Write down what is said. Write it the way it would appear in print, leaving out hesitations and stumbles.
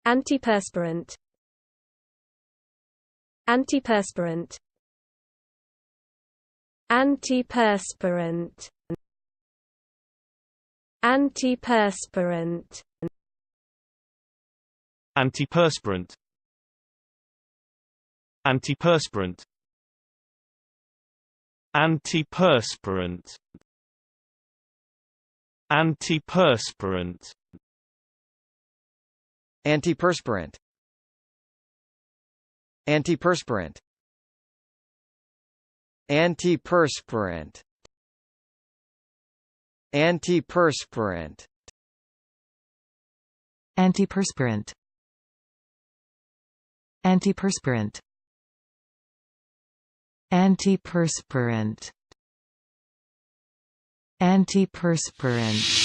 Antiperspirant. Antiperspirant. Antiperspirant. Antiperspirant. Antiperspirant. Antiperspirant. Antiperspirant. Antiperspirant. Antiperspirant. Antiperspirant. Antiperspirant. Antiperspirant. Antiperspirant. Antiperspirant. Antiperspirant. Antiperspirant.